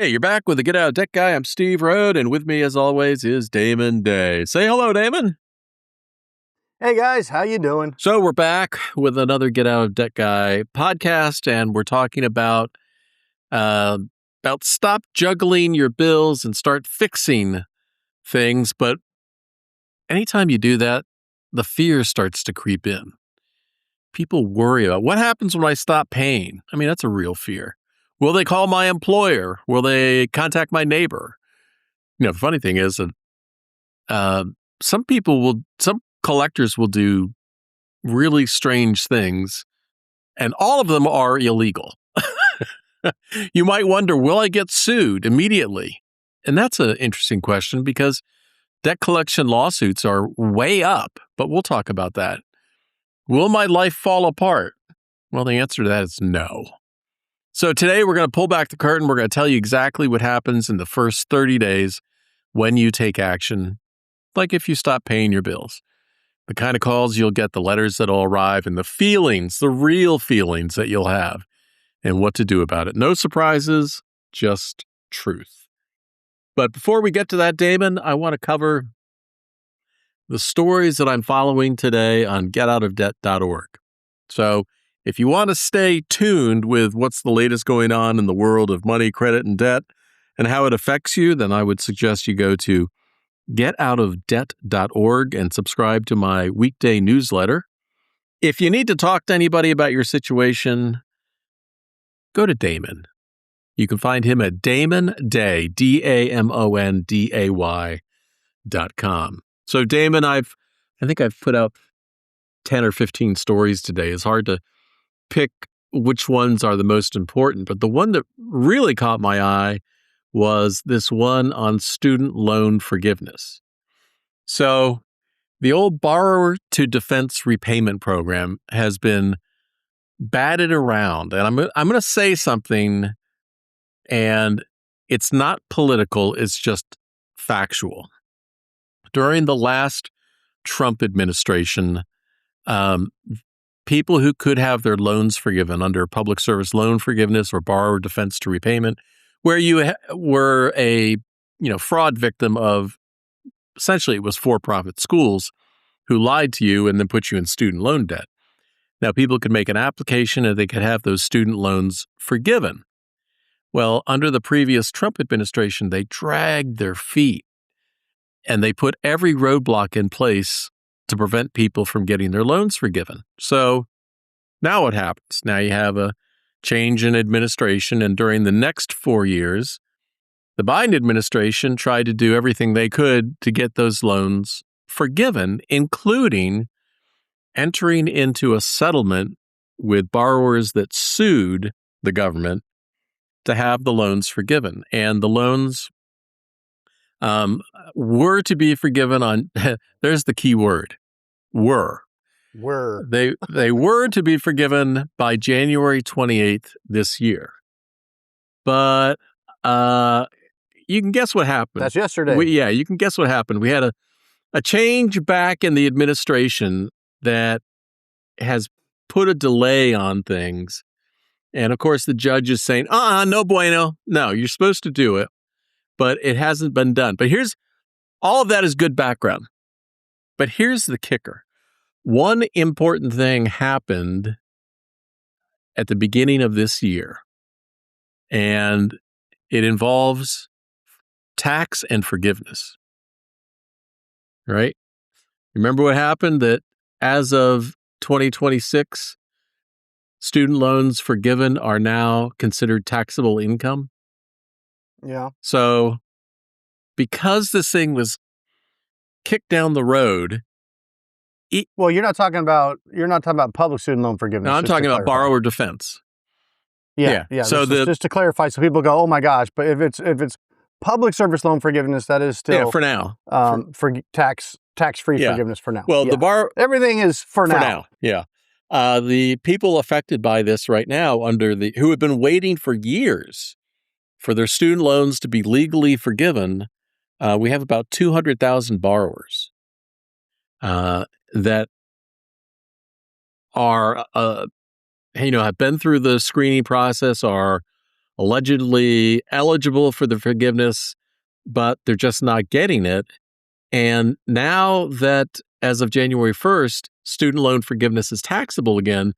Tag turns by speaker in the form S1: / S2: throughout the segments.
S1: Hey, you're back with the Get Out of Debt Guy. I'm Steve Rhode, and with me, as always, is Damon Day. Say hello, Damon.
S2: Hey, guys. How you doing?
S1: So we're back with another Get Out of Debt Guy podcast, and we're talking about stop juggling your bills and start fixing things. But anytime you do that, the fear starts to creep in. People worry about what happens when I stop paying. I mean, that's a real fear. Will they call my employer? Will they contact my neighbor? The funny thing is that some collectors will do really strange things, and all of them are illegal. You might wonder, will I get sued immediately? And that's an interesting question because debt collection lawsuits are way up, but we'll talk about that. Will my life fall apart? Well, the answer to that is no. So today we're going to pull back the curtain. We're going to tell you exactly what happens in the first 30 days when you take action, like if you stop paying your bills. The kind of calls you'll get, the letters that'll arrive, and the feelings, the real feelings that you'll have, and what to do about it. No surprises, just truth. But before we get to that, Damon, I want to cover the stories that I'm following today on getoutofdebt.org. So if you want to stay tuned with what's the latest going on in the world of money, credit, and debt, and how it affects you, then I would suggest you go to getoutofdebt.org and subscribe to my weekday newsletter. If you need to talk to anybody about your situation, go to Damon. You can find him at damonday, DAMONDAY.com. So Damon, I think I've put out 10 or 15 stories today. It's hard to pick which ones are the most important, but the one that really caught my eye was this one on student loan forgiveness. So the old borrower to defense repayment program has been batted around, and I'm going to say something, and it's not political, it's just factual. During the last Trump administration, people who could have their loans forgiven under public service loan forgiveness or borrower defense to repayment, where you were a fraud victim of, essentially it was for-profit schools who lied to you and then put you in student loan debt. Now, people could make an application and they could have those student loans forgiven. Well, under the previous Trump administration, they dragged their feet and they put every roadblock in place to prevent people from getting their loans forgiven. So now what happens? Now you have a change in administration, and during the next 4 years, the Biden administration tried to do everything they could to get those loans forgiven, including entering into a settlement with borrowers that sued the government to have the loans forgiven. And the loans were to be forgiven on, there's the key word, were. They were to be forgiven by January 28th this year. But you can guess what happened.
S2: That's yesterday.
S1: You can guess what happened. We had a change back in the administration that has put a delay on things. And of course, the judge is saying, no bueno. No, you're supposed to do it, but it hasn't been done. But all of that is good background. But here's the kicker. One important thing happened at the beginning of this year, and it involves tax and forgiveness. Right? Remember what happened? That as of 2026, student loans forgiven are now considered taxable income.
S2: Yeah.
S1: So because this thing was kicked down the road.
S2: Well, you're not talking about public student loan forgiveness.
S1: No, I'm talking about borrower defense.
S2: Yeah. So just to clarify, so people go, "Oh my gosh!" But if it's public service loan forgiveness, that is still
S1: for now
S2: for tax-free forgiveness for now.
S1: Well,
S2: everything is for now.
S1: Yeah. The people affected by this right now, who have been waiting for years for their student loans to be legally forgiven, we have about 200,000 borrowers that are, have been through the screening process, are allegedly eligible for the forgiveness, but they're just not getting it. And now that as of January 1st, student loan forgiveness is taxable again.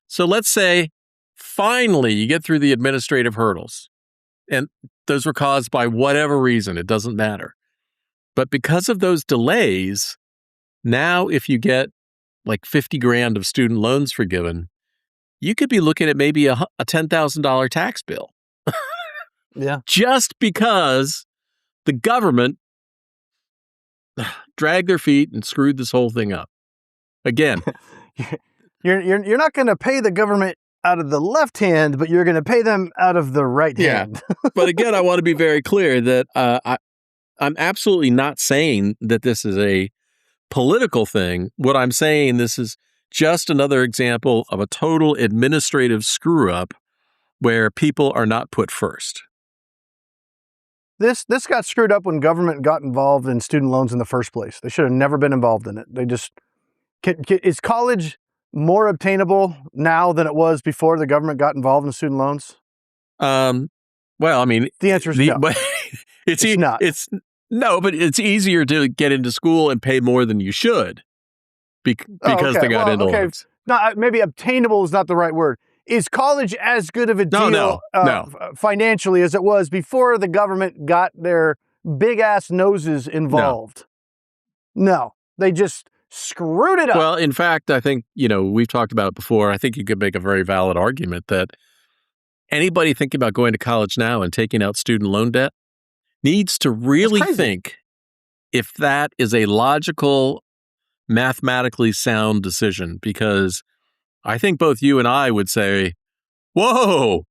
S1: So let's say finally you get through the administrative hurdles, and those were caused by whatever reason, it doesn't matter. But because of those delays, now if you get like 50 grand of student loans forgiven, you could be looking at maybe a $10,000 tax bill.
S2: Yeah.
S1: Just because the government dragged their feet and screwed this whole thing up. Again,
S2: you're not going to pay the government out of the left hand, but you're going to pay them out of the right hand.
S1: But again, I want to be very clear that I'm absolutely not saying that this is a political thing. What I'm saying, this is just another example of a total administrative screw up where people are not put first.
S2: This got screwed up when government got involved in student loans in the first place. They should have never been involved in it. They just is college more obtainable now than it was before the government got involved in student loans?
S1: Well, I mean,
S2: the answer is no.
S1: But it's not. But it's easier to get into school and pay more than you should because they got into loans.
S2: No, maybe obtainable is not the right word. Is college as good of a deal financially as it was before the government got their big-ass noses involved? No. They just screwed it up.
S1: Well, in fact, I think, we've talked about it before. I think you could make a very valid argument that anybody thinking about going to college now and taking out student loan debt needs to really think if that is a logical, mathematically sound decision, because I think both you and I would say, whoa.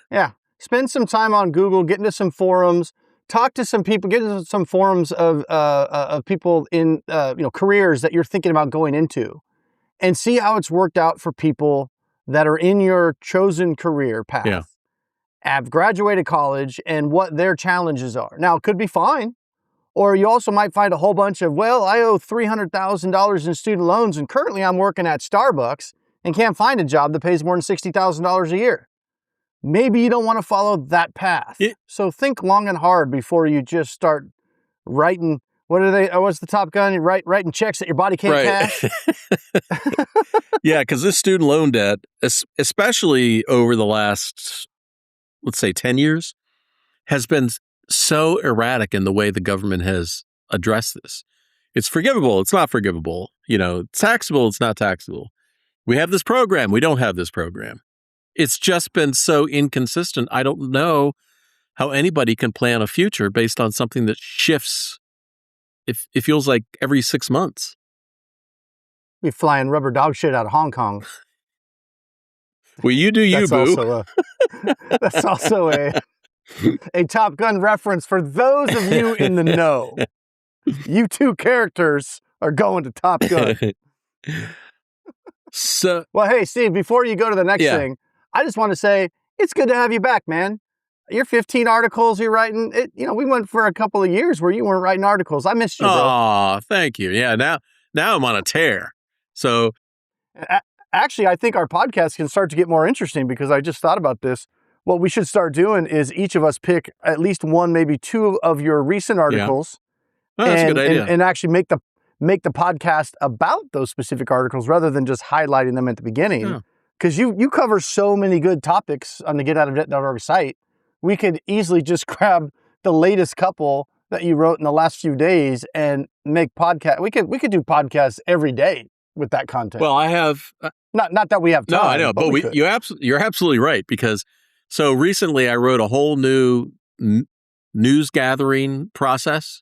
S2: Yeah. Spend some time on Google, get into some forums, talk to some people, get into some forums of people in careers that you're thinking about going into, and see how it's worked out for people that are in your chosen career path.
S1: Yeah.
S2: Have graduated college and what their challenges are. Now, it could be fine. Or you also might find a whole bunch of, I owe $300,000 in student loans, and currently I'm working at Starbucks and can't find a job that pays more than $60,000 a year. Maybe you don't want to follow that path. So think long and hard before you just start writing, what's the Top Gun? Writing checks that your body can't cash?
S1: Yeah, because this student loan debt, especially over the last, let's say 10 years, has been so erratic in the way the government has addressed this. It's forgivable. It's not forgivable. It's taxable. It's not taxable. We have this program. We don't have this program. It's just been so inconsistent. I don't know how anybody can plan a future based on something that shifts. It feels like every 6 months.
S2: Be flying rubber dog shit out of Hong Kong.
S1: Well, you do you, boo.
S2: That's also a Top Gun reference for those of you in the know. You two characters are going to Top Gun. Well, hey, Steve, before you go to the next thing, I just want to say it's good to have you back, man. Your 15 articles you're writing, we went for a couple of years where you weren't writing articles. I missed you, bro.
S1: Oh, thank you. Yeah, now I'm on a tear. So,
S2: actually, I think our podcast can start to get more interesting because I just thought about this. What we should start doing is each of us pick at least one, maybe two of your recent articles,
S1: that's a good idea.
S2: And actually make the podcast about those specific articles rather than just highlighting them at the beginning. Because you cover so many good topics on the getoutofdebt.org site. We could easily just grab the latest couple that you wrote in the last few days and make podcast. We could do podcasts every day with that content.
S1: Well, I have
S2: not that we have time.
S1: No, I know, but you're absolutely right, because so recently I wrote a whole new news gathering process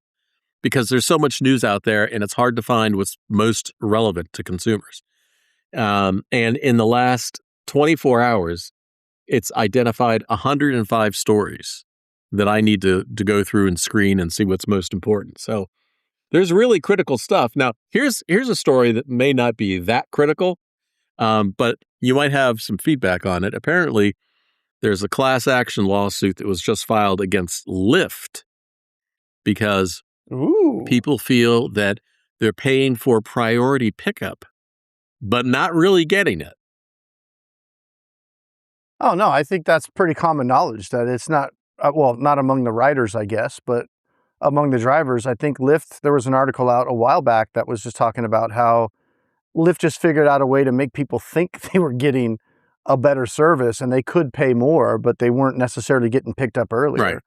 S1: because there's so much news out there and it's hard to find what's most relevant to consumers. And in the last 24 hours, it's identified 105 stories that I need to go through and screen and see what's most important. So there's really critical stuff. Now, here's a story that may not be that critical, but you might have some feedback on it. Apparently, there's a class action lawsuit that was just filed against Lyft because people feel that they're paying for priority pickup, but not really getting it.
S2: Oh, no, I think that's pretty common knowledge that it's not, well, not among the riders, I guess, but among the drivers. I think Lyft, there was an article out a while back that was just talking about how Lyft just figured out a way to make people think they were getting a better service and they could pay more, but they weren't necessarily getting picked up earlier.
S1: Right.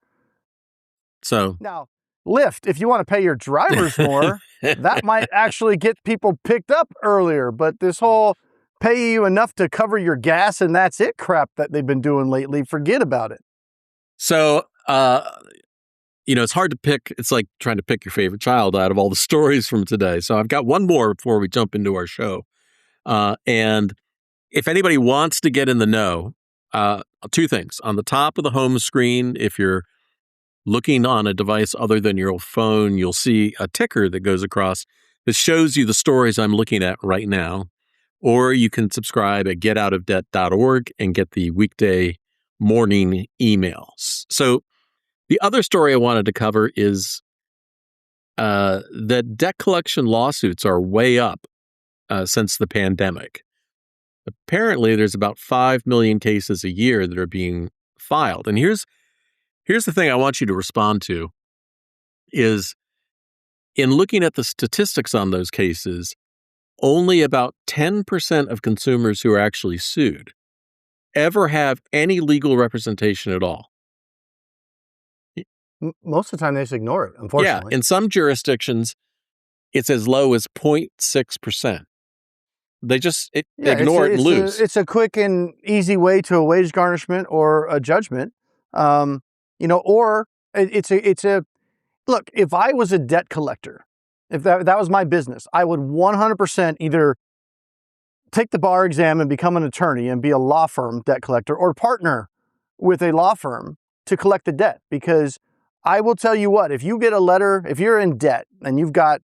S1: So
S2: now, Lyft, if you want to pay your drivers more, that might actually get people picked up earlier. But this whole pay you enough to cover your gas and that's it crap that they've been doing lately, forget about it.
S1: So, it's hard to pick. It's like trying to pick your favorite child out of all the stories from today. So I've got one more before we jump into our show. And if anybody wants to get in the know, two things. On the top of the home screen, if you're looking on a device other than your phone, you'll see a ticker that goes across that shows you the stories I'm looking at right now. Or you can subscribe at getoutofdebt.org and get the weekday morning emails. So the other story I wanted to cover is that debt collection lawsuits are way up since the pandemic. Apparently, there's about 5 million cases a year that are being filed. And here's the thing I want you to respond to is in looking at the statistics on those cases, only about 10% of consumers who are actually sued ever have any legal representation at all.
S2: Most of the time, they just ignore it, unfortunately.
S1: Yeah, in some jurisdictions, it's as low as 0.6%. They just ignore it and lose.
S2: It's a quick and easy way to a wage garnishment or a judgment, or it's a look. If I was a debt collector, if that was my business, I would 100% either take the bar exam and become an attorney and be a law firm debt collector, or partner with a law firm to collect the debt. Because I will tell you what, if you get a letter, if you're in debt and you've got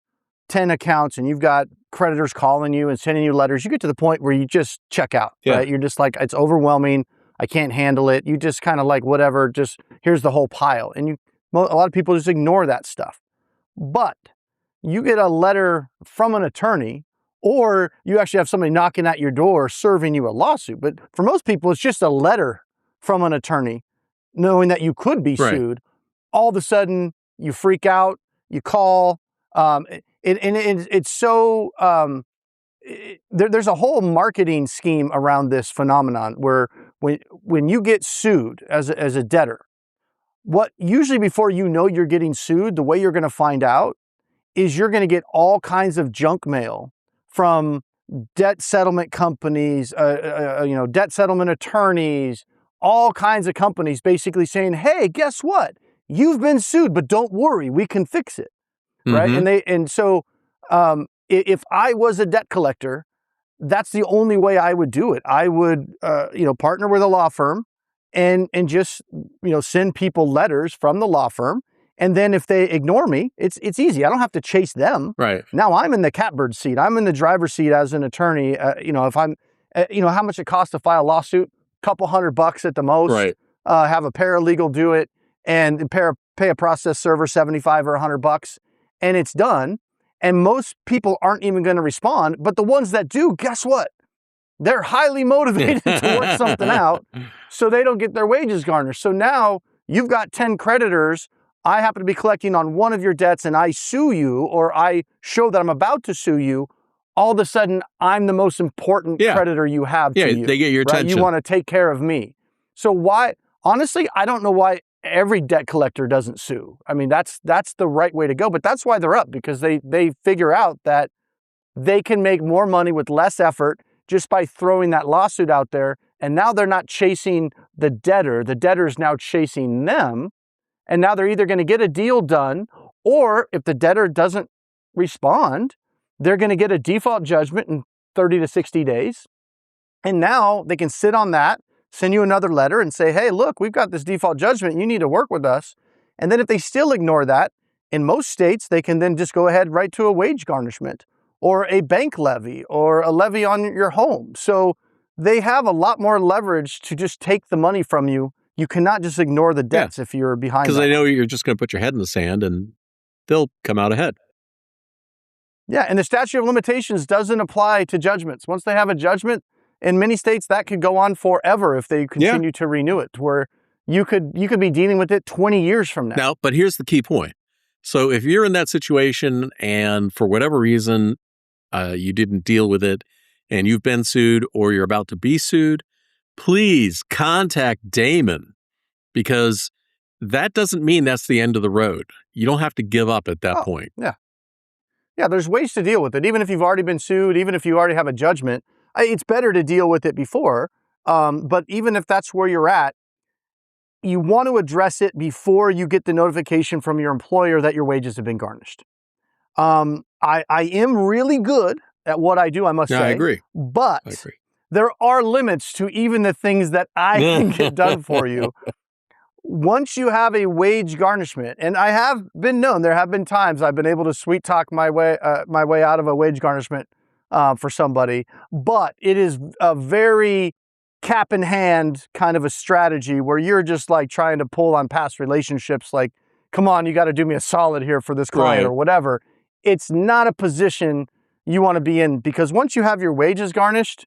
S2: 10 accounts and you've got creditors calling you and sending you letters, you get to the point where you just check out, right? You're just like, it's overwhelming. I can't handle it. You just kind of like, whatever, just here's the whole pile. And a lot of people just ignore that stuff. But you get a letter from an attorney, or you actually have somebody knocking at your door serving you a lawsuit. But for most people, it's just a letter from an attorney knowing that you could be sued. All of a sudden, you freak out, you call. It's so there's a whole marketing scheme around this phenomenon where when you get sued as a debtor, what usually before you know you're getting sued, the way you're going to find out is you're going to get all kinds of junk mail from debt settlement companies, debt settlement attorneys, all kinds of companies basically saying, hey, guess what? You've been sued, but don't worry, we can fix it. Right. So if I was a debt collector, that's the only way I would do it. I would, partner with a law firm and just, send people letters from the law firm. And then if they ignore me, it's easy. I don't have to chase them.
S1: Right.
S2: Now I'm in the catbird seat. I'm in the driver's seat as an attorney. If I'm, how much it costs to file a lawsuit, couple $100 at the most,
S1: right.
S2: Have a paralegal do it and pay a process server $75 or $100. And it's done. And most people aren't even going to respond. But the ones that do, guess what? They're highly motivated to work something out so they don't get their wages garnished. So now you've got 10 creditors. I happen to be collecting on one of your debts and I sue you, or I show that I'm about to sue you. All of a sudden, I'm the most important creditor you have to you.
S1: They get your attention.
S2: You want to take care of me. So why, honestly, I don't know why every debt collector doesn't sue. I mean, that's the right way to go, but that's why they're up, because they figure out that they can make more money with less effort just by throwing that lawsuit out there. And now they're not chasing the debtor. The debtor is now chasing them. And now they're either going to get a deal done, or if the debtor doesn't respond, they're going to get a default judgment in 30 to 60 days. And now they can sit on that, send you another letter and say, hey, look, we've got this default judgment. You need to work with us. And then if they still ignore that, in most states, they can then just go ahead right to a wage garnishment or a bank levy or a levy on your home. So they have a lot more leverage to just take the money from you. You cannot just ignore the debts if you're behind.
S1: Because they know you're just going to put your head in the sand and they'll come out ahead.
S2: Yeah, and the statute of limitations doesn't apply to judgments. Once they have a judgment, in many states that could go on forever if they continue to renew it, where you could be dealing with it 20 years from now.
S1: Now, but here's the key point. So if you're in that situation and for whatever reason you didn't deal with it and you've been sued or you're about to be sued, please contact Damon, because that doesn't mean that's the end of the road. You don't have to give up at that point.
S2: Yeah. Yeah, there's ways to deal with it. Even if you've already been sued, even if you already have a judgment, it's better to deal with it before. But even if that's where you're at, you want to address it before you get the notification from your employer that your wages have been garnished. I am really good at what I do, I must say.
S1: I agree.
S2: But there are limits to even the things that I can get done for you. Once you have a wage garnishment, and I have been known, there have been times I've been able to sweet talk my way out of a wage garnishment for somebody, but it is a very cap in hand kind of a strategy where you're just like trying to pull on past relationships, like, come on, you got to do me a solid here for this client or whatever. It's not a position you want to be in, because once you have your wages garnished,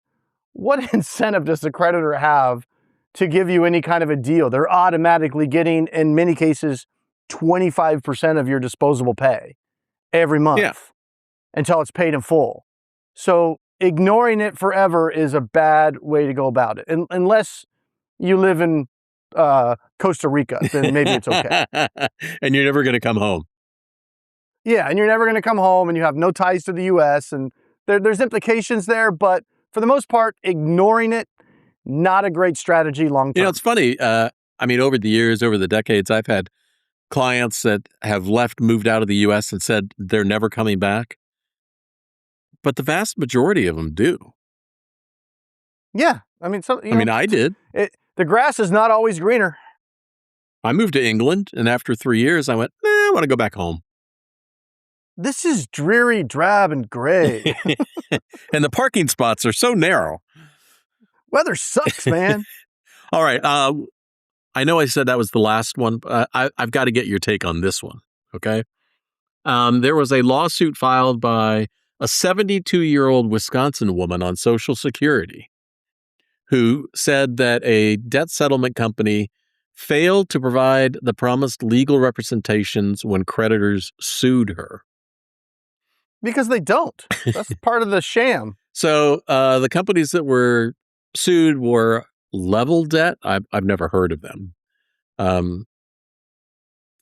S2: what incentive does the creditor have to give you any kind of a deal? They're automatically getting, in many cases, 25% of your disposable pay every month until it's paid in full. So ignoring it forever is a bad way to go about it. Unless you live in Costa Rica, then maybe it's okay.
S1: And you're never going to come home.
S2: Yeah, and you're never going to come home and you have no ties to the U.S. and there's implications there, but for the most part, ignoring it, not a great strategy long term.
S1: You know, it's funny. I mean, over the years, over the decades, I've had clients that have moved out of the U.S. and said they're never coming back. But the vast majority of them do.
S2: Yeah. I mean,
S1: I did.
S2: The grass is not always greener.
S1: I moved to England, and after 3 years, I went, I want to go back home.
S2: This is dreary, drab, and gray.
S1: And the parking spots are so narrow.
S2: Weather sucks, man.
S1: All right. I know I said that was the last one. I've got to get your take on this one, okay? There was a lawsuit filed by a 72-year-old Wisconsin woman on Social Security who said that a debt settlement company failed to provide the promised legal representations when creditors sued her.
S2: Because they don't. That's part of the sham.
S1: So the companies that were sued were Level Debt. I've never heard of them.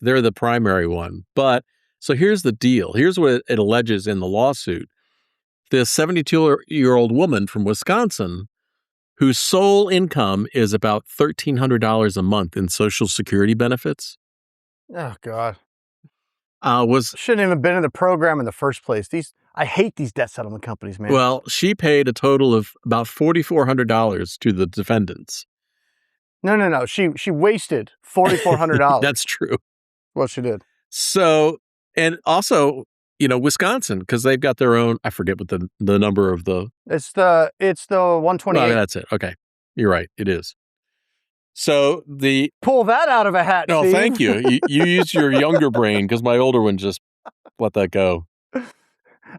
S1: They're the primary one. But so here's the deal. Here's what it alleges in the lawsuit. This 72-year-old woman from Wisconsin, whose sole income is about $1,300 a month in Social Security benefits.
S2: Oh, God.
S1: Shouldn't
S2: even been in the program in the first place. I hate these debt settlement companies, man.
S1: Well, she paid a total of about $4,400 to the defendants.
S2: No. She wasted $4,400.
S1: That's true.
S2: Well, she did.
S1: So, and also, Wisconsin, because they've got their own, I forget what the number of the...
S2: It's the 128.
S1: Oh, that's it. Okay. You're right. It is. So
S2: Pull that out of a hat,
S1: No,
S2: Steve.
S1: thank you. You use your younger brain, because my older one just let that go.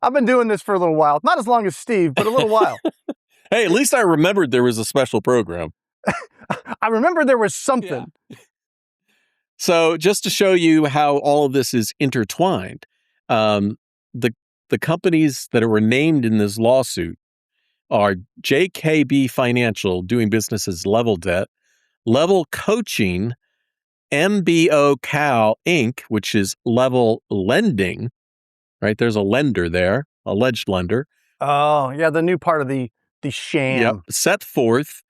S2: I've been doing this for a little while. Not as long as Steve, but a little while.
S1: Hey, at least I remembered there was a special program.
S2: I remember there was something.
S1: Yeah. So just to show you how all of this is intertwined, the companies that were named in this lawsuit are JKB Financial, doing business as Level Debt, Level Coaching, MBO Cal Inc., which is Level Lending, right? There's a lender there, alleged lender.
S2: Oh, yeah, the new part of the sham.
S1: Yep. Set Forth,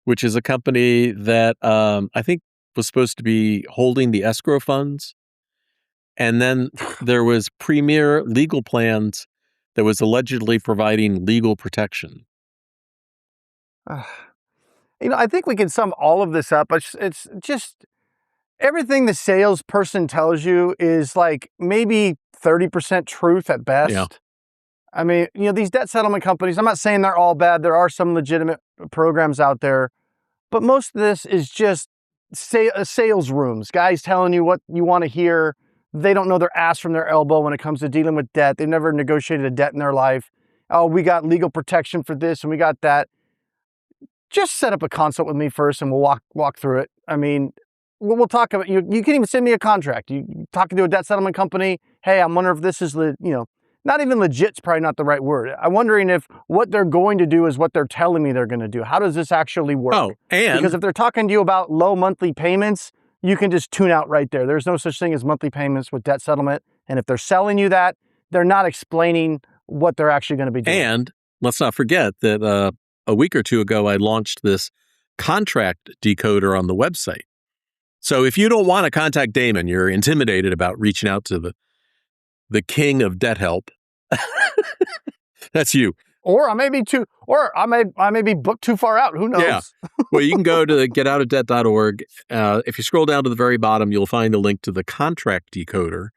S1: which is a company that I think was supposed to be holding the escrow funds. And then there was Premier Legal Plans that was allegedly providing legal protection.
S2: I think we can sum all of this up. It's just everything the salesperson tells you is like maybe 30% truth at best.
S1: Yeah.
S2: I mean, these debt settlement companies, I'm not saying they're all bad. There are some legitimate programs out there, but most of this is just sales rooms, guys telling you what you want to hear. They don't know their ass from their elbow when it comes to dealing with debt. They've never negotiated a debt in their life. Oh, we got legal protection for this and we got that. just set up a consult with me first and we'll walk through it. I mean, we'll talk about, you can even send me a contract. You talking to a debt settlement company. Hey, I'm wondering if this is, not even legit's probably not the right word. I'm wondering if what they're going to do is what they're telling me they're going to do. How does this actually work?
S1: Oh, and
S2: because if they're talking to you about low monthly payments, you can just tune out right there. There's no such thing as monthly payments with debt settlement. And if they're selling you that, they're not explaining what they're actually going to be doing.
S1: And let's not forget that a week or two ago, I launched this contract decoder on the website. So if you don't want to contact Damon, you're intimidated about reaching out to the king of debt help. That's you.
S2: Or I may be booked too far out. Who knows?
S1: Yeah. Well, you can go to getoutofdebt.org. If you scroll down to the very bottom, you'll find a link to the contract decoder.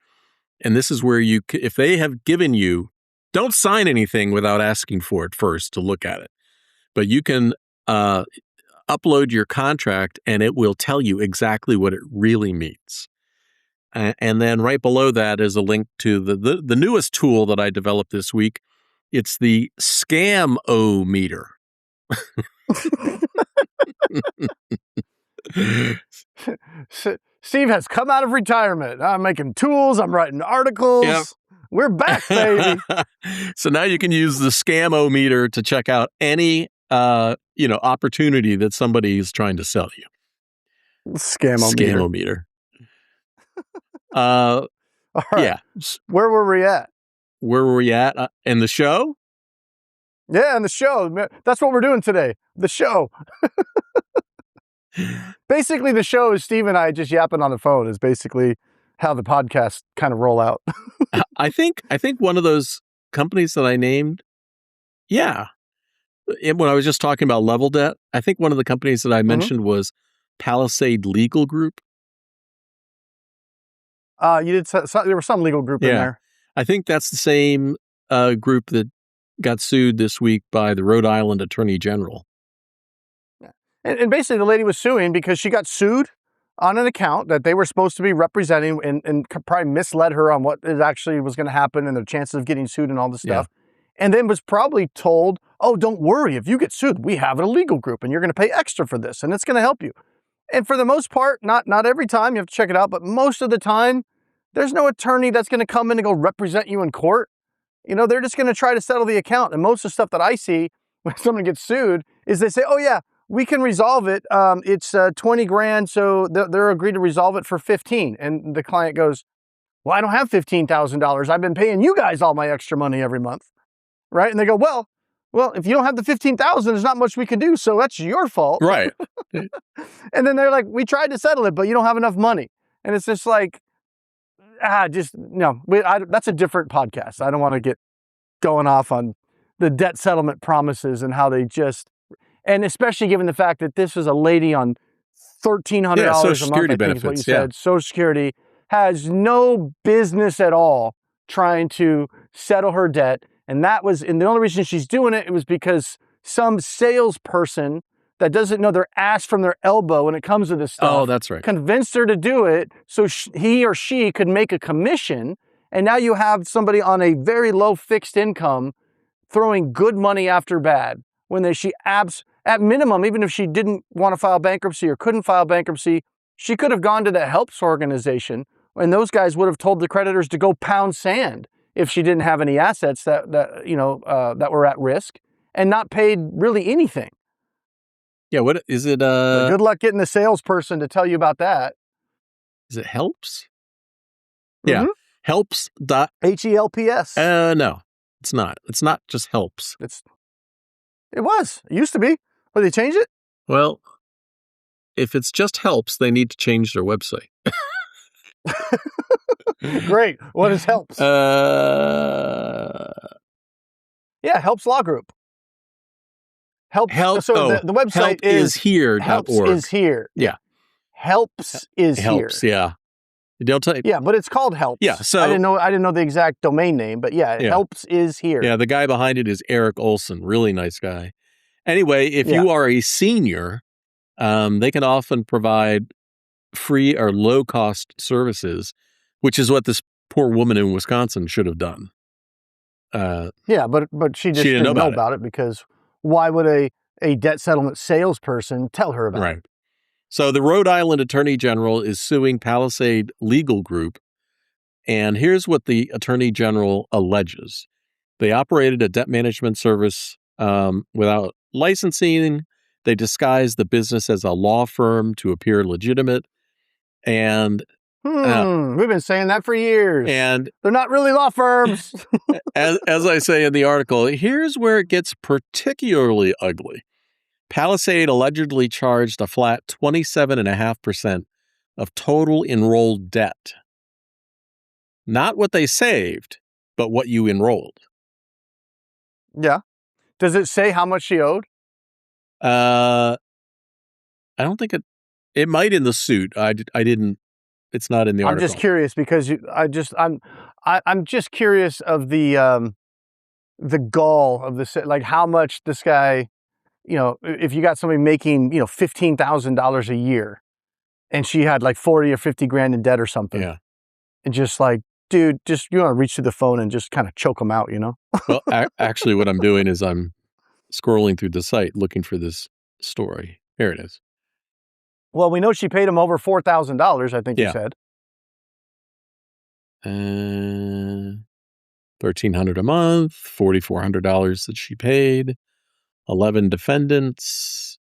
S1: And this is where if they have given you, don't sign anything without asking for it first to look at it. But you can upload your contract and it will tell you exactly what it really means. And then right below that is a link to the newest tool that I developed this week. It's the scam-o-meter.
S2: Steve has come out of retirement. I'm making tools. I'm writing articles. Yep. We're back, baby.
S1: So now you can use the scam-o-meter to check out any opportunity that somebody is trying to sell you. Scam-o-meter.
S2: All right.
S1: Yeah.
S2: Where were we at?
S1: Where were we at? In the show?
S2: Yeah, in the show. That's what we're doing today. The show. Basically, the show is Steve and I just yapping on the phone is basically how the podcast kind of roll out.
S1: I think one of those companies that I named, yeah. When I was just talking about level debt, I think one of the companies that I mentioned was Palisade Legal Group.
S2: You did. There was some legal group in there.
S1: I think that's the same group that got sued this week by the Rhode Island Attorney General.
S2: Yeah. And basically, the lady was suing because she got sued on an account that they were supposed to be representing and probably misled her on what actually was going to happen and their chances of getting sued and all this stuff. Yeah. And then was probably told, oh, don't worry. If you get sued, we have a legal group and you're going to pay extra for this and it's going to help you. And for the most part, not every time, you have to check it out, but most of the time, there's no attorney that's going to come in and go represent you in court. They're just going to try to settle the account. And most of the stuff that I see when someone gets sued is they say, oh yeah, we can resolve it. It's 20 grand. So they're agreed to resolve it for 15. And the client goes, well, I don't have $15,000. I've been paying you guys all my extra money every month. Right. And they go, well, if you don't have the 15,000, there's not much we can do. So that's your fault.
S1: Right.
S2: And then they're like, we tried to settle it, but you don't have enough money. And it's just like, that's a different podcast. I don't want to get going off on the debt settlement promises and how they and especially given the fact that this was a lady on $1,300 a month,
S1: Social Security
S2: I think
S1: benefits,
S2: is what you said. Social Security has no business at all trying to settle her debt. And the only reason she's doing it was because some salesperson that doesn't know their ass from their elbow when it comes to this stuff.
S1: Oh, that's right.
S2: Convinced her to do it so he or she could make a commission. And now you have somebody on a very low fixed income throwing good money after bad. When at minimum, even if she didn't want to file bankruptcy or couldn't file bankruptcy, she could have gone to the HELPS organization and those guys would have told the creditors to go pound sand if she didn't have any assets that were at risk and not paid really anything.
S1: Yeah, what is it?
S2: Good luck getting the salesperson to tell you about that.
S1: Is it Helps? Yeah, Helps.
S2: HELPS.
S1: No, it's not. It's not just Helps.
S2: It was. It used to be. But they changed it?
S1: Well, if it's just Helps, they need to change their website.
S2: Great. What is Helps? Yeah, Helps Law Group. Helps. So the website is
S1: here.org.
S2: Helps is here.
S1: Yeah.
S2: Helps is here.
S1: Helps, yeah. They'll tell you.
S2: Yeah, but it's called Helps.
S1: Yeah, so
S2: I didn't know the exact domain name, but Helps is here.
S1: Yeah, the guy behind it is Eric Olson, really nice guy. Anyway, if you are a senior, they can often provide free or low-cost services, which is what this poor woman in Wisconsin should have done.
S2: But she just didn't know about it because why would a a debt settlement salesperson. Tell her about it.
S1: So the Rhode Island Attorney General is suing Palisade Legal Group. And here's what the Attorney General alleges. They operated a debt management service without licensing. They disguised the business as a law firm to appear legitimate. And
S2: we've been saying that for years.
S1: And
S2: they're not really law firms.
S1: as I say in the article, here's where it gets particularly ugly. Palisade allegedly charged a flat 27.5% of total enrolled debt. Not what they saved, but what you enrolled.
S2: Yeah. Does it say how much she owed?
S1: I don't think it might in the suit. I didn't. It's not in the article.
S2: I'm just curious because I'm just curious of the gall of this, like how much this guy, if you got somebody making, $15,000 a year and she had like 40 or 50 grand in debt or something.
S1: Yeah.
S2: And just like, dude, you want to reach through the phone and just kind of choke them out,
S1: Well, actually what I'm doing is I'm scrolling through the site looking for this story. Here it is.
S2: Well, we know she paid him over $4,000, I think you said.
S1: $1,300 a month, $4,400 that she paid, 11 defendants.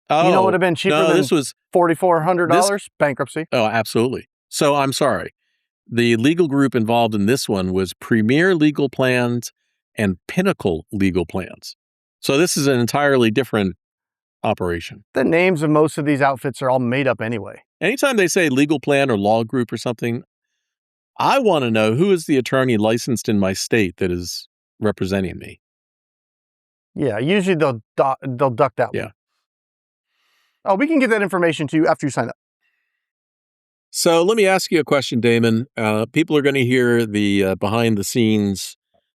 S1: Oh,
S2: it would have been cheaper than
S1: this was
S2: $4,400 bankruptcy.
S1: Oh, absolutely. So I'm sorry. The legal group involved in this one was Premier Legal Plans and Pinnacle Legal Plans. So this is an entirely different operation.
S2: The names of most of these outfits are all made up anyway.
S1: Anytime they say legal plan or law group or something, I want to know who is the attorney licensed in my state that is representing me.
S2: Yeah, usually they'll duck that one. Oh, we can get that information to you after you sign up.
S1: So let me ask you a question, Damon. People are going to hear the behind the scenes,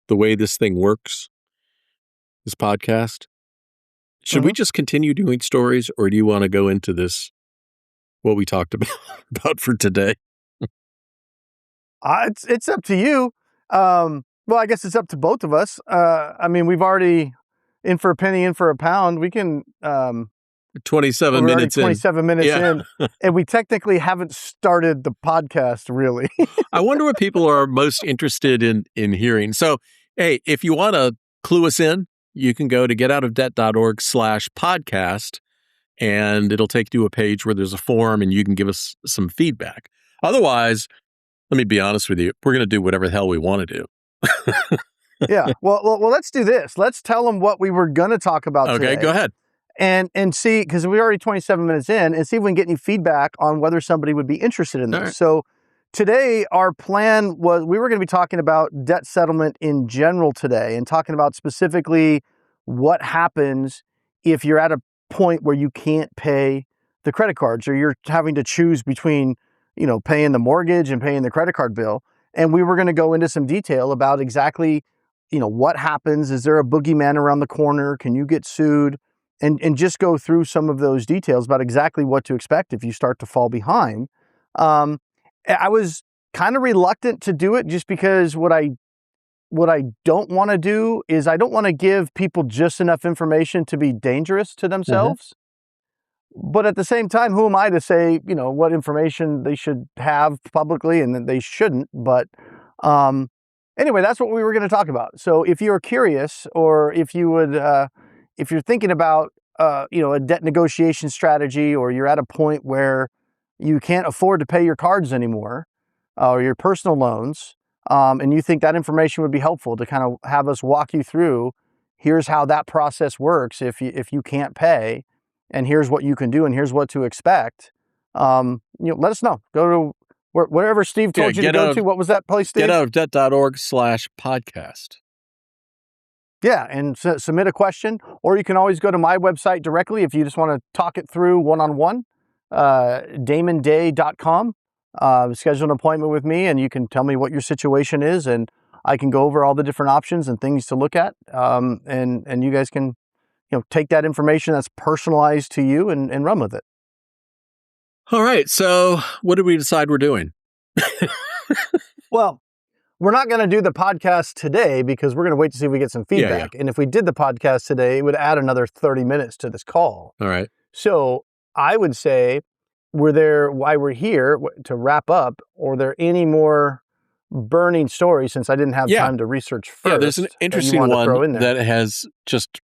S1: the way this thing works, this podcast. Should we just continue doing stories, or do you want to go into this, what we talked about for today?
S2: It's up to you. Well, I guess it's up to both of us. I mean, we've already in for a penny, in for a pound. We can
S1: 27 minutes
S2: 27 minutes in, and we technically haven't started the podcast, really.
S1: I wonder what people are most interested in hearing. So, hey, if you want to clue us in, you can go to getoutofdebt.org/podcast, and it'll take you to a page where there's a form, and you can give us some feedback. Otherwise, let me be honest with you, we're going to do whatever the hell we want to do.
S2: Yeah. Well, let's do this. Let's tell them what we were going to talk about today.
S1: Okay, go ahead.
S2: And see, because we're already 27 minutes in, and see if we can get any feedback on whether somebody would be interested in this.
S1: Right.
S2: So today, our plan was we were going to be talking about debt settlement in general today, and talking about specifically what happens if you're at a point where you can't pay the credit cards, or you're having to choose between, paying the mortgage and paying the credit card bill. And we were going to go into some detail about exactly, what happens. Is there a boogeyman around the corner? Can you get sued? And just go through some of those details about exactly what to expect if you start to fall behind. I was kind of reluctant to do it just because what I don't want to do is I don't want to give people just enough information to be dangerous to themselves. But at the same time, who am I to say, what information they should have publicly and that they shouldn't? But anyway, that's what we were going to talk about. So if you're curious, or if you would, if you're thinking about, a debt negotiation strategy, or you're at a point where you can't afford to pay your cards anymore, or your personal loans, and you think that information would be helpful to kind of have us walk you through, here's how that process works if you can't pay, and here's what you can do, and here's what to expect. Let us know. Go to wherever Steve told you to go to. What was that place, Steve?
S1: getoutofdebt.org/podcast.
S2: Yeah, and submit a question, or you can always go to my website directly if you just want to talk it through one-on-one, damonday.com. Schedule an appointment with me, and you can tell me what your situation is, and I can go over all the different options and things to look at, and you guys can take that information that's personalized to you and run with it. All
S1: right, so what did we decide we're doing?
S2: Well, we're not going to do the podcast today because we're going to wait to see if we get some feedback.
S1: Yeah.
S2: And if we did the podcast today, it would add another 30 minutes to this call.
S1: All right.
S2: So I would say, why we're here, to wrap up, are there any more burning stories, since I didn't have time to research first?
S1: Yeah, there's an interesting one that has just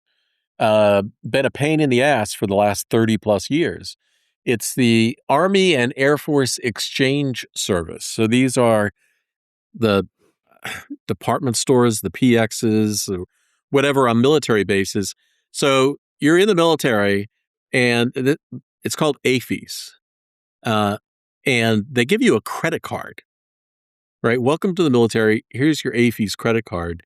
S1: been a pain in the ass for the last 30 plus years. It's the Army and Air Force Exchange Service. So these are the department stores, the PXs, or whatever on military bases. So you're in the military, and it's called AFES. And they give you a credit card, right? Welcome to the military. Here's your AFES credit card.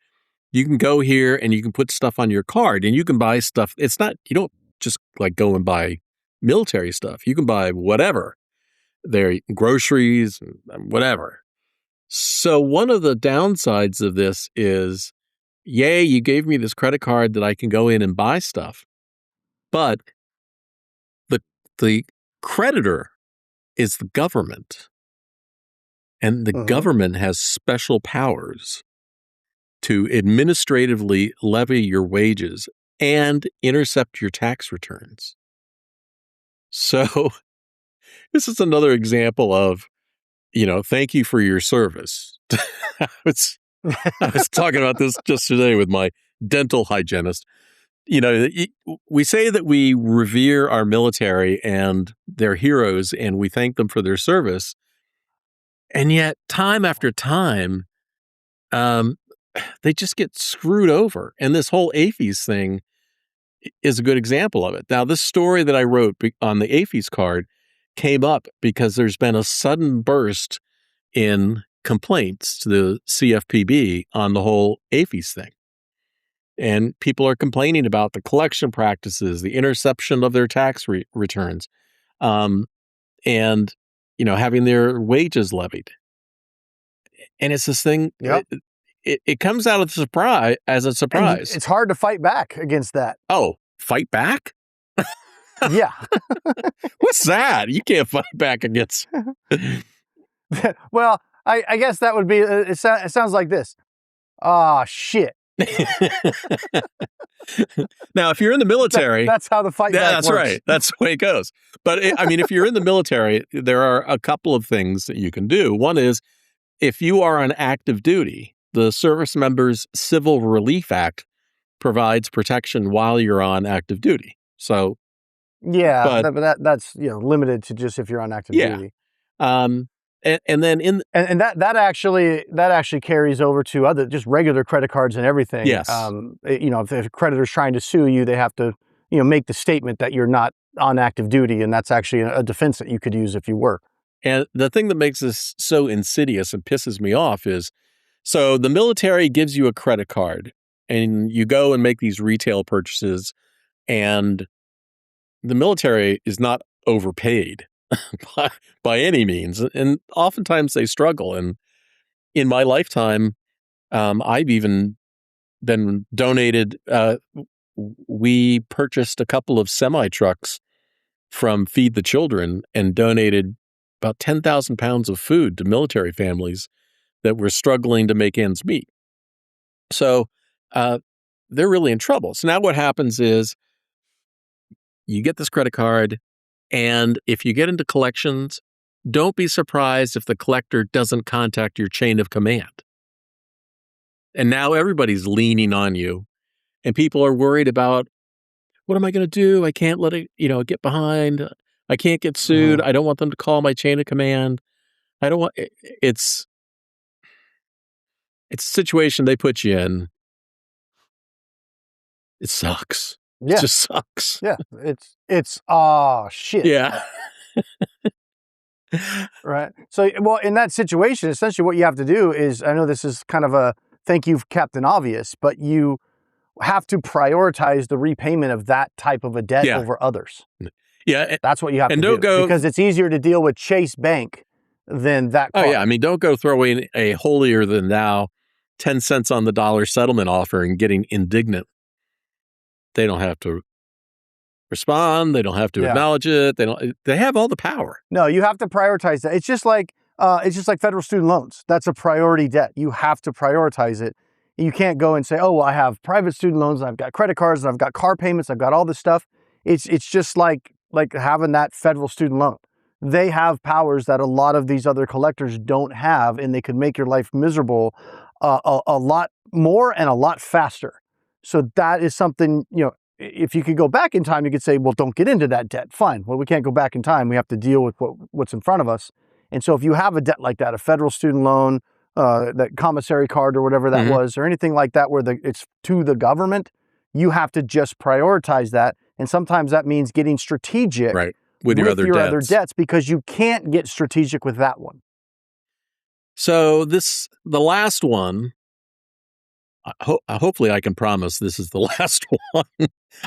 S1: You can go here and you can put stuff on your card, and you can buy stuff. It's not, you don't just like go and buy military stuff. You can buy whatever. They're groceries, whatever. So one of the downsides of this is, yay, you gave me this credit card that I can go in and buy stuff. But the creditor is the government. And the government has special powers to administratively levy your wages and intercept your tax returns. So this is another example of, thank you for your service. I was talking about this just today with my dental hygienist. We say that we revere our military and their heroes, and we thank them for their service. And yet, time after time, they just get screwed over. And this whole AFES thing is a good example of it. Now, this story that I wrote on the AFES card came up because there's been a sudden burst in complaints to the CFPB on the whole AFES thing. And people are complaining about the collection practices, the interception of their tax returns, and, having their wages levied. And it's this thing, it comes out as a surprise.
S2: And it's hard to fight back against that.
S1: Oh, fight back?
S2: Yeah.
S1: What's that? You can't fight back against.
S2: Well, I guess that would be, it sounds like this. Shit.
S1: Now, if you're in the military,
S2: that's how the fight back
S1: that's
S2: works.
S1: Right. That's the way it goes. But if you're in the military, there are a couple of things that you can do. One is, if you are on active duty, the Service Members Civil Relief Act provides protection while you're on active duty. So,
S2: yeah, but that's limited to just if you're on active duty.
S1: And then
S2: that actually carries over to other just regular credit cards and everything.
S1: Yes.
S2: If a creditor's trying to sue you, they have to make the statement that you're not on active duty, and that's actually a defense that you could use if you were.
S1: And the thing that makes this so insidious and pisses me off is, so the military gives you a credit card, and you go and make these retail purchases, and the military is not overpaid by any means. And oftentimes they struggle. And in my lifetime, I've even been donated. We purchased a couple of semi-trucks from Feed the Children and donated about 10,000 pounds of food to military families that were struggling to make ends meet. So they're really in trouble. So now what happens is you get this credit card, and if you get into collections, don't be surprised if the collector doesn't contact your chain of command. And now everybody's leaning on you, and people are worried about, what am I going to do? I can't let it, get behind. I can't get sued. I don't want them to call my chain of command. I don't want, it's a situation they put you in. It sucks.
S2: Yeah.
S1: It just sucks.
S2: Yeah. It's shit.
S1: Yeah.
S2: Right. So, well, in that situation, essentially what you have to do is, I know this is kind of a thank you, Captain Obvious, but you have to prioritize the repayment of that type of a debt over others.
S1: Yeah.
S2: That's what you have to do. Because it's easier to deal with Chase Bank than that card.
S1: Oh, yeah. I mean, don't go throw in a holier than thou 10 cents on the dollar settlement offer and getting indignant. They don't have to respond. They don't have to acknowledge it. They have all the power.
S2: No, you have to prioritize that. It's just like It's just like federal student loans. That's a priority debt. You have to prioritize it. You can't go and say, oh, well, I have private student loans, and I've got credit cards, and I've got car payments, I've got all this stuff. It's just like having that federal student loan. They have powers that a lot of these other collectors don't have, and they could make your life miserable a lot more and a lot faster. So that is something, if you could go back in time, you could say, well, don't get into that debt. Fine. Well, we can't go back in time. We have to deal with what's in front of us. And so if you have a debt like that, a federal student loan, that commissary card or whatever that was, or anything like that where it's to the government, you have to just prioritize that. And sometimes that means getting strategic
S1: with your other
S2: debts, because you can't get strategic with that one.
S1: So the last one, hopefully I can promise this is the last one.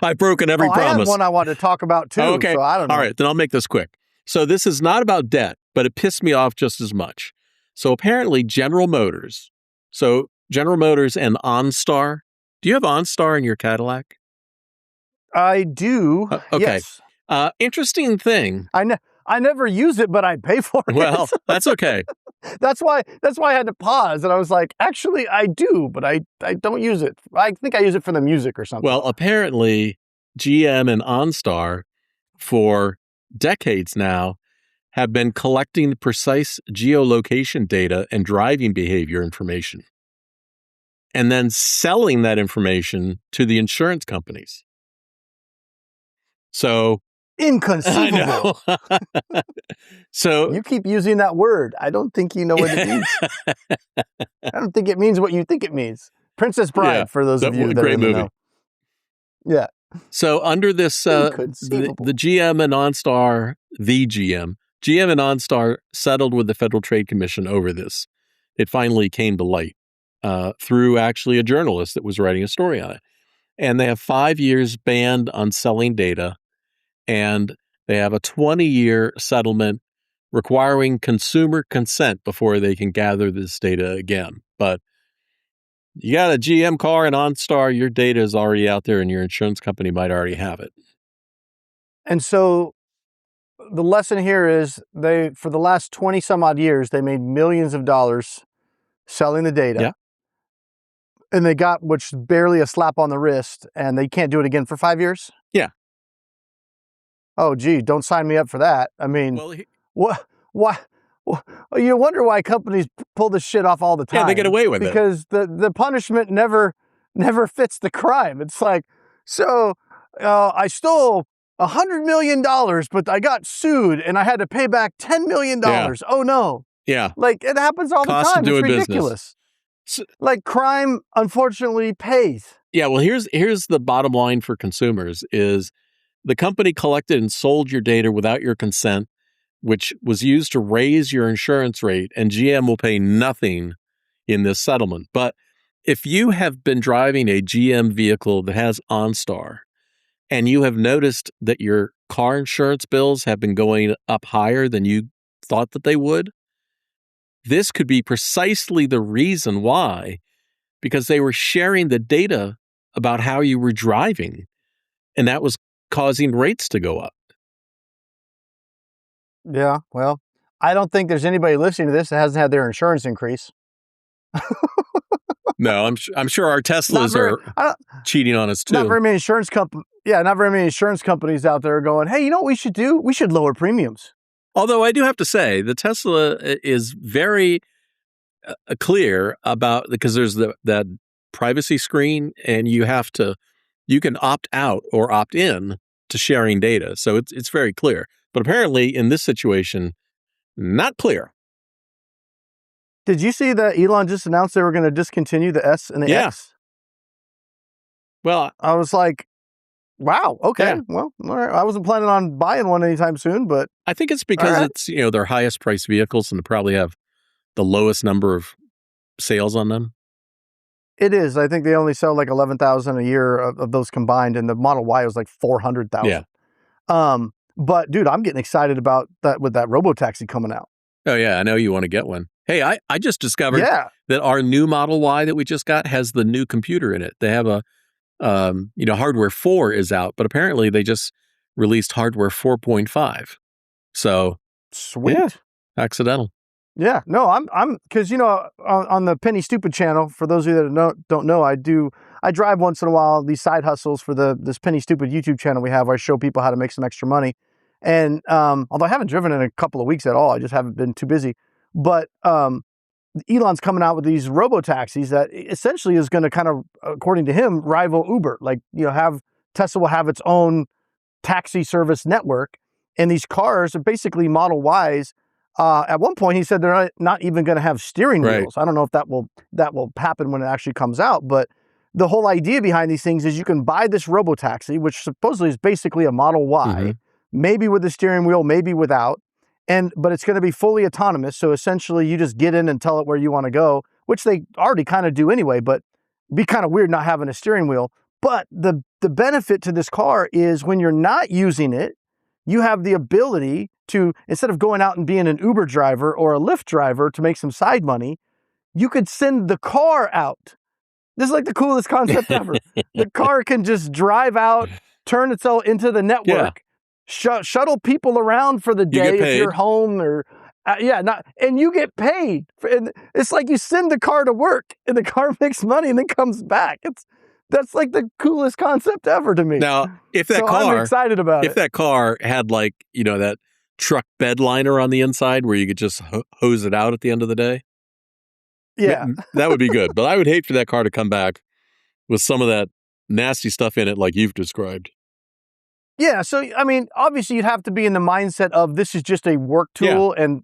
S1: I've broken every promise.
S2: I had one I wanted to talk about too.
S1: Okay.
S2: So I don't know.
S1: All right, then I'll make this quick. So this is not about debt, but it pissed me off just as much. So apparently General Motors and OnStar. Do you have OnStar in your Cadillac?
S2: I do.
S1: Okay.
S2: Yes.
S1: Interesting thing.
S2: I never use it, but I pay for it.
S1: Well, that's okay.
S2: That's why I had to pause, and I was like, actually, I do, but I don't use it. I think I use it for the music or something.
S1: Well, apparently GM and OnStar for decades now have been collecting precise geolocation data and driving behavior information, and then selling that information to the insurance companies. So
S2: inconceivable.
S1: I know. So
S2: you keep using that word. I don't think you know what it means. I don't think it means what you think it means. Princess Bride, for those of you that are in the know. Yeah.
S1: So under this, the GM and OnStar, GM and OnStar settled with the Federal Trade Commission over this. It finally came to light through actually a journalist that was writing a story on it. And they have 5 years banned on selling data, and they have a 20-year settlement requiring consumer consent before they can gather this data again. But you got a GM car and OnStar, your data is already out there, and your insurance company might already have it.
S2: And so the lesson here is for the last 20 some odd years, they made millions of dollars selling the data.
S1: Yeah.
S2: And they got, which barely a slap on the wrist, and they can't do it again for 5 years?
S1: Yeah.
S2: Oh, gee, don't sign me up for that. I mean, why? You wonder why companies pull this shit off all the time.
S1: Yeah, they get away with
S2: because the punishment never fits the crime. It's like, so I stole $100 million, but I got sued and I had to pay back $10 million.
S1: Yeah.
S2: Oh, no.
S1: Yeah.
S2: Like, it happens all the time. It's ridiculous. Like, crime, unfortunately, pays.
S1: Yeah, well, here's the bottom line for consumers is the company collected and sold your data without your consent, which was used to raise your insurance rate, and GM will pay nothing in this settlement. But if you have been driving a GM vehicle that has OnStar, and you have noticed that your car insurance bills have been going up higher than you thought that they would, this could be precisely the reason why, because they were sharing the data about how you were driving, and that was causing rates to go up.
S2: Yeah, well, I don't think there's anybody listening to this that hasn't had their insurance increase.
S1: No, I'm sure our Teslas are cheating on us too.
S2: Not very many insurance companies out there are going, hey, you know what we should do? We should lower premiums.
S1: Although I do have to say, the Tesla is very clear about, because there's that privacy screen, and you can opt out or opt in to sharing data. So it's very clear. But apparently in this situation, not clear.
S2: Did you see that Elon just announced they were going to discontinue the S and the X?
S1: Well,
S2: I was like, wow, okay.
S1: Yeah.
S2: Well, all right. I wasn't planning on buying one anytime soon, but
S1: I think it's because it's, their highest priced vehicles, and they probably have the lowest number of sales on them.
S2: It is. I think they only sell like 11,000 a year of those combined, and the Model Y was like 400,000.
S1: Yeah.
S2: But dude, I'm getting excited about that with that robo-taxi coming out.
S1: Oh yeah, I know you want to get one. Hey, I just discovered that our new Model Y that we just got has the new computer in it. They have a, hardware 4 is out, but apparently they just released hardware 4.5. So
S2: sweet.
S1: Yeah, accidental.
S2: Yeah, no, I'm because on the Penny Stupid channel. For those of you that don't know, I drive once in a while these side hustles for this Penny Stupid YouTube channel we have, where I show people how to make some extra money. And although I haven't driven in a couple of weeks at all, I just haven't been too busy. But Elon's coming out with these robo taxis that essentially is going to kind of, according to him, rival Uber. Like have Tesla will have its own taxi service network, and these cars are basically Model Ys. At one point, he said they're not even going to have steering wheels. I don't know if that will happen when it actually comes out, but the whole idea behind these things is you can buy this robo-taxi, which supposedly is basically a Model Y, maybe with a steering wheel, maybe without, but it's going to be fully autonomous. So essentially, you just get in and tell it where you want to go, which they already kind of do anyway, but it'd be kind of weird not having a steering wheel. But the benefit to this car is when you're not using it, you have the ability to, instead of going out and being an Uber driver or a Lyft driver to make some side money, you could send the car out. This is like the coolest concept ever. The car can just drive out, turn itself into the network, shuttle people around for the day if you're home or, and you get paid. And it's like you send the car to work and the car makes money and then comes back. That's like the coolest concept ever to me.
S1: Now, if that car,
S2: I'm excited about it.
S1: If that car had like, that truck bed liner on the inside where you could just hose it out at the end of the day.
S2: Yeah.
S1: That would be good. But I would hate for that car to come back with some of that nasty stuff in it like you've described.
S2: Yeah. So, I mean, obviously you'd have to be in the mindset of this is just a work tool and,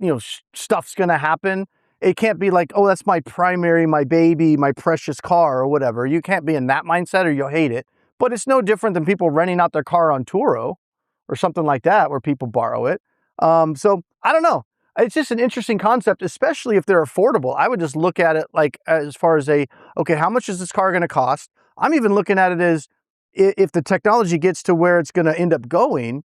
S2: stuff's going to happen. It can't be like, oh, that's my primary, my baby, my precious car or whatever. You can't be in that mindset or you'll hate it. But it's no different than people renting out their car on Turo or something like that where people borrow it. So I don't know. It's just an interesting concept, especially if they're affordable. I would just look at it like as far as okay, how much is this car going to cost? I'm even looking at it as if the technology gets to where it's going to end up going,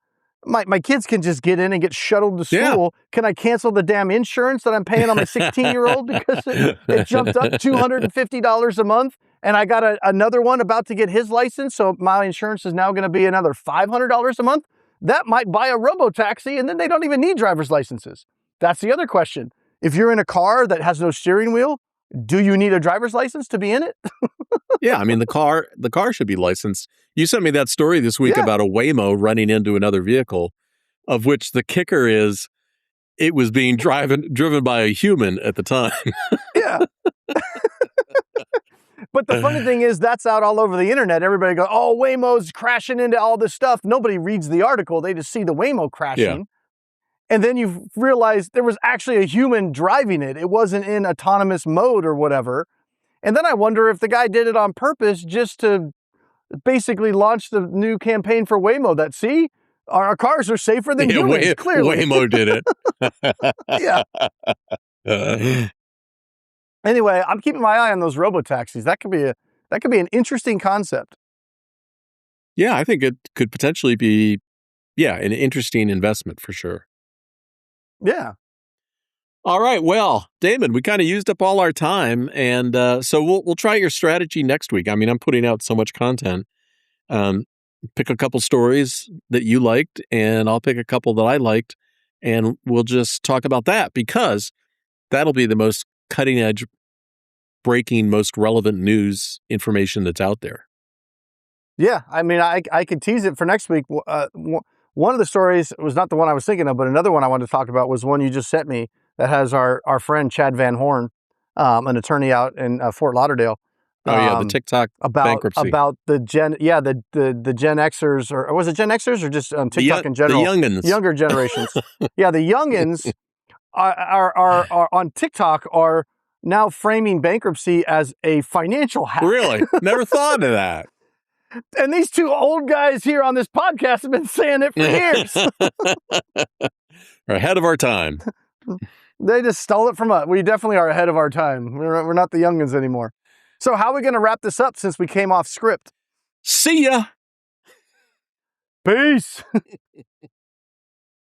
S2: my kids can just get in and get shuttled to school. Yeah. Can I cancel the damn insurance that I'm paying on my 16-year-old because it jumped up $250 a month and I got another one about to get his license, so my insurance is now going to be another $500 a month? That might buy a robo-taxi and then they don't even need driver's licenses. That's the other question. If you're in a car that has no steering wheel, do you need a driver's license to be in it?
S1: Yeah, I mean, the car should be licensed. You sent me that story this week about a Waymo running into another vehicle, of which the kicker is it was being driven by a human at the time.
S2: Yeah. But the funny thing is that's out all over the internet. Everybody goes, oh, Waymo's crashing into all this stuff. Nobody reads the article. They just see the Waymo crashing. Yeah. And then you realize there was actually a human driving it. It wasn't in autonomous mode or whatever. And then I wonder if the guy did it on purpose just to basically launch the new campaign for Waymo that, see, our cars are safer than humans, clearly.
S1: Waymo did
S2: it. Yeah. Anyway, I'm keeping my eye on those robo-taxis. That could be an interesting concept.
S1: Yeah, I think it could potentially be, an interesting investment for sure.
S2: Yeah.
S1: All right. Well, Damon, we kind of used up all our time, and so we'll try your strategy next week. I mean, I'm putting out so much content. Pick a couple stories that you liked, and I'll pick a couple that I liked, and we'll just talk about that because that'll be the most cutting edge, breaking, most relevant news information that's out there.
S2: Yeah. I mean, I could tease it for next week. One of the stories was not the one I was thinking of, but another one I wanted to talk about was one you just sent me that has our friend Chad Van Horn, an attorney out in Fort Lauderdale.
S1: The TikTok bankruptcy.
S2: About the Gen Xers, or was it Gen Xers or just TikTok in general?
S1: The youngins.
S2: Younger generations. Yeah, the youngins are on TikTok are now framing bankruptcy as a financial hack.
S1: Really? Never thought of that.
S2: And these two old guys here on this podcast have been saying it for years.
S1: We're ahead of our time.
S2: They just stole it from us. We definitely are ahead of our time. We're not the youngins anymore. So how are we going to wrap this up since we came off script?
S1: See ya.
S2: Peace.